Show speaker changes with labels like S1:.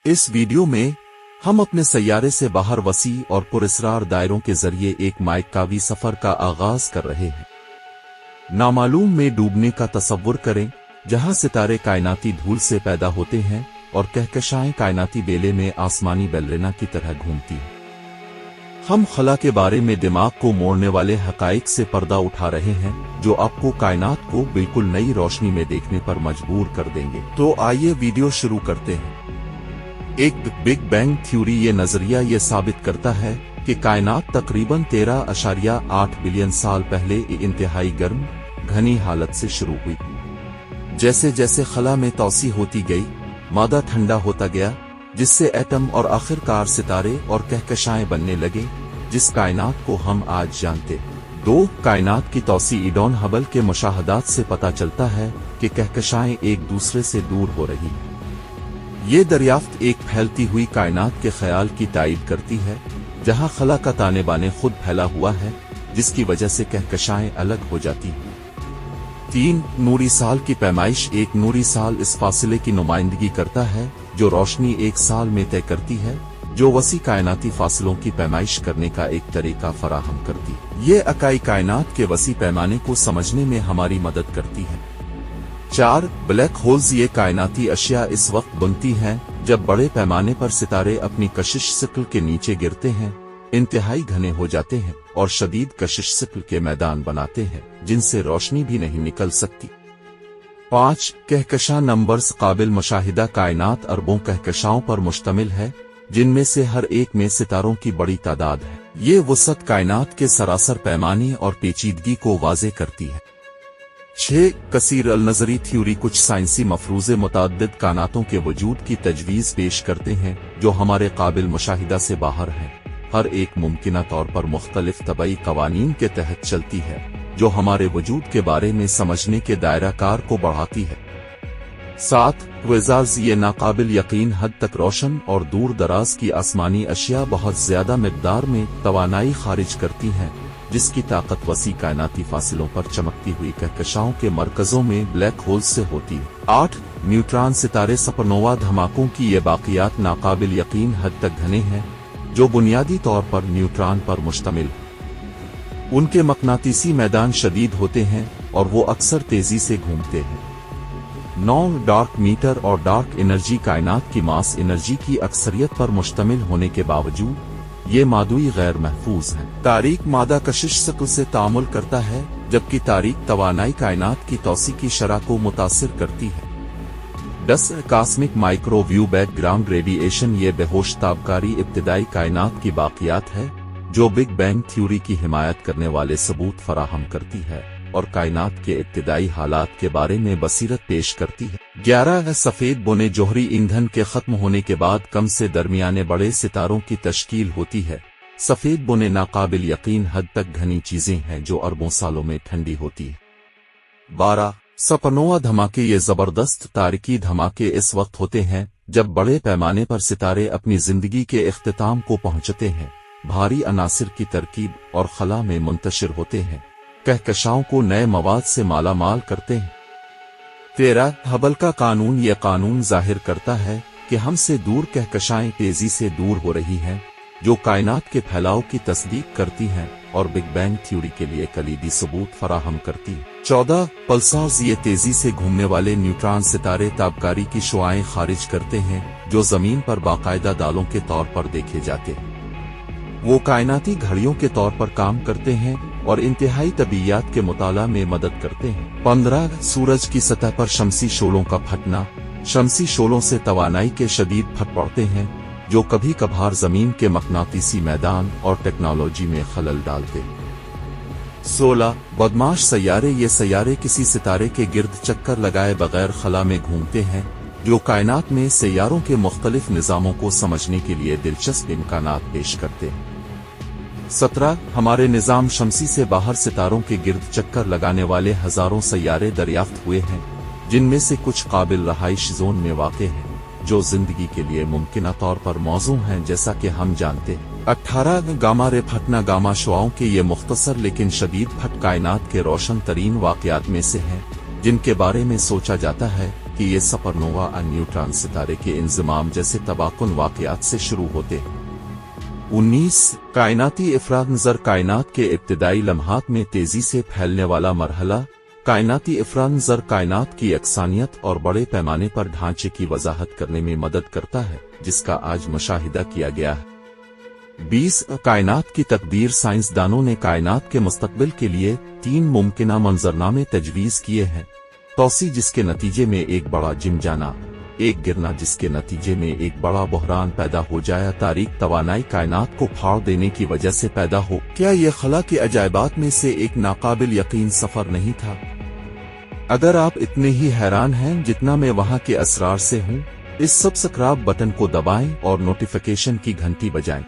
S1: इस वीडियो में हम अपने सैयारे से बाहर वसी और पुरस्कार दायरों के जरिए एक माइकावी सफर का आगाज कर रहे हैं। नामालूम में डूबने का तसव्वुर करें, जहां सितारे कायनाती धूल से पैदा होते हैं और कहकशाएं कायनाती बेले में आसमानी बैलरीना की तरह घूमती हैं। हम खला के बारे में दिमाग को मोड़ने वाले हकाइक से पर्दा उठा रहे हैं, जो आपको कायनात को बिल्कुल नई रोशनी में देखने पर मजबूर कर देंगे। तो आइए वीडियो शुरू करते हैं। एक बिग बैंग थ्योरी ये नजरिया ये साबित करता है कि कायनात तकरीबन 13.8 बिलियन साल पहले इंतहाई गर्म घनी हालत से शुरू हुई। जैसे जैसे खला में तौसी होती गई, मादा ठंडा होता गया, जिससे एटम और आखिरकार सितारे और कहकशाएं बनने लगे, जिस कायनात को हम आज जानते। कायनात की तौसी इडॉन हबल के मुशाहदात से पता चलता है कि कहकशाएं एक दूसरे से दूर हो रही हैं। ये दरियाफ्त एक फैलती हुई कायनात के ख्याल की तायीद करती है, जहां खला का ताने बाने खुद फैला हुआ है, जिसकी वजह से कहकशाएं अलग हो जाती हैं। 3 नूरी साल की पैमाइश। एक नूरी साल इस फासले की नुमाइंदगी करता है जो रोशनी एक साल में तय करती है, जो वसी कायनाती फासलों की पैमाइश करने का एक तरीका फराहम करती है। ये इकाई कायनात के वसी पैमाने को समझने में हमारी मदद करती है। 4 ब्लैक होल्स। ये कायनाती अशिया इस वक्त बनती हैं जब बड़े पैमाने पर सितारे अपनी कशिश सिक्ल के नीचे गिरते हैं, इंतहाई घने हो जाते हैं और शदीद कशिश सिक्ल के मैदान बनाते हैं, जिनसे रोशनी भी नहीं निकल सकती। 5 कहकशा नंबर्स। काबिल मुशाहिदा कायनात अरबों कहकशाओं पर मुश्तमिल है, जिनमें से हर एक में सितारों की बड़ी तादाद है। ये वसत कायनात के सरासर पैमाने और पेचीदगी को वाज़े करती है। 6 कसीर अल नजरी थ्योरी। कुछ साइंसी मफरूज़े मुतअद्दिद कायनातों के वजूद की तजवीज़ पेश करते हैं जो हमारे काबिल मुशाहिदा से बाहर हैं। हर एक मुमकिना तौर पर मुख्तलिफ तबई कवानीन के तहत चलती है, जो हमारे वजूद के बारे में समझने के दायरा कार को बढ़ाती है। 7 वज़ाज़। ये नाकाबिल यकीन हद तक रोशन और दूर दराज की आसमानी अशिया बहुत ज्यादा मिकदार में तवानाई खारिज करती हैं, जिसकी ताकत वसी कायनाती फासिलों पर चमकती हुई कहकशाओं के मरकजों में ब्लैक होल्स से होती है। 8 न्यूट्रॉन सितारे। सुपरनोवा धमाकों की ये बाक़ियात नाकाबिल यकीन हद तक घने हैं, जो बुनियादी तौर पर न्यूट्रॉन पर मुश्तमिल है। उनके मकनातीसी मैदान शदीद होते हैं और वो अक्सर तेजी से घूमते हैं। 9 डार्क मीटर और डार्क एनर्जी। कायनात की मास एनर्जी की अक्सरियत पर मुश्तमिल होने के बावजूद ये मादुई गैर महफूज है। तारीक मादा कशिश सिक्ल से तामुल करता है, जबकि तारीक तवानाई कायनात की तौसी की शरह को मुतासिर करती है। 10 कॉस्मिक माइक्रोवेव बैकग्राउंड रेडिएशन। ये बेहोश ताबकारी इब्तिदाई कायनात की बाक़ियात है, जो बिग बैंग थ्योरी की हिमायत करने वाले सबूत फराहम करती है और कायनात के इब्तिदाई हालात के बारे में बसीरत पेश करती है। 11 सफेद बुने जोहरी ईंधन के खत्म होने के बाद कम से दरमियाने बड़े सितारों की तश्कील होती है। सफेद बुने नाकाबिल यकीन हद तक घनी चीजें हैं जो अरबों सालों में ठंडी होती है। 12 सुपरनोवा धमाके। ये जबरदस्त तारीकी धमाके इस वक्त होते हैं जब बड़े पैमाने पर सितारे अपनी जिंदगी के इख्तिताम को पहुंचते हैं, भारी अनासिर की तरकीब और खला में मुंतशिर होते हैं, कहकशाओं को नए मवाद से मालामाल करते हैं। 13 हबल का कानून। यह कानून जाहिर करता है कि हमसे दूर कहकशाएं तेजी से दूर हो रही हैं, जो कायनात के फैलाव की तस्दीक करती हैं और बिग बैंग थ्योरी के लिए कलीदी सबूत फराहम करती है। 14 पल्सार्स। ये तेजी से घूमने वाले न्यूट्रॉन सितारे ताबकारी की शुआएं खारिज करते हैं, जो जमीन पर बाकायदा दालों के तौर पर देखे जाते हैं। वो कायनाती घड़ियों के तौर पर काम करते हैं और इंतहाई तबीयत के मुताला में मदद करते हैं। 15 सूरज की सतह पर शमसी शोलों का फटना। शमसी शोलों से तवानाई के शदीद फट पड़ते हैं, जो कभी कभार जमीन के मकनातीसी मैदान और टेक्नोलॉजी में खलल डालते हैं। 16 बदमाश सैयारे। ये सैयारे किसी सितारे के गिर्द चक्कर लगाए बगैर खला में घूमते हैं, जो कायनात में सैयारों के मुख्तलिफ निज़ामों को समझने के लिए दिलचस्प इम्कानात पेश करते हैं। 17 हमारे निज़ाम शमसी से बाहर सितारों के गिर्द चक्कर लगाने वाले हजारों सैयारे दरियाफ्त हुए हैं, जिनमें से कुछ काबिल रहाइश जोन में वाक़ हैं, जो जिंदगी के लिए मुमकिना तौर पर मौजू हैं, जैसा कि हम जानते हैं। 18 गामा रे फटना। गामा शुआओं के ये मुख्तसर लेकिन शदीद फट कायनात के रोशन तरीन वाक़यात में से हैं, जिनके बारे में सोचा जाता है कि ये सपरनोवा और न्यूट्रॉन सितारे के इंजमाम जैसे तबाकुन वाक़यात से शुरू होते हैं। 19 कायनाती इफराद नज़र कायनात के इब्तिदाई लम्हात में तेज़ी से फैलने वाला मरहला। कायनाती इफराद नज़र कायनात की यकसानियत और बड़े पैमाने पर ढांचे की वजाहत करने में मदद करता है, जिसका आज मुशाहिदा किया गया है। 20 कायनात की तकदीर। साइंसदानों ने कायनात के मुस्तकबिल के लिए 3 मुमकिना मंजरनामे तजवीज़ किए हैं। तौसी जिसके नतीजे में एक बड़ा जिम जाना, एक गिरना जिसके नतीजे में एक बड़ा बहरान पैदा हो जाए, तारीख तवानाई कायनात को फाड़ देने की वजह से पैदा हो। क्या ये खला के अजायबात में से एक नाकाबिल यकीन सफर नहीं था? अगर आप इतने ही हैरान हैं जितना मैं वहां के असरार से हूं, इस सब्सक्राइब बटन को दबाएं और नोटिफिकेशन की घंटी बजाएं।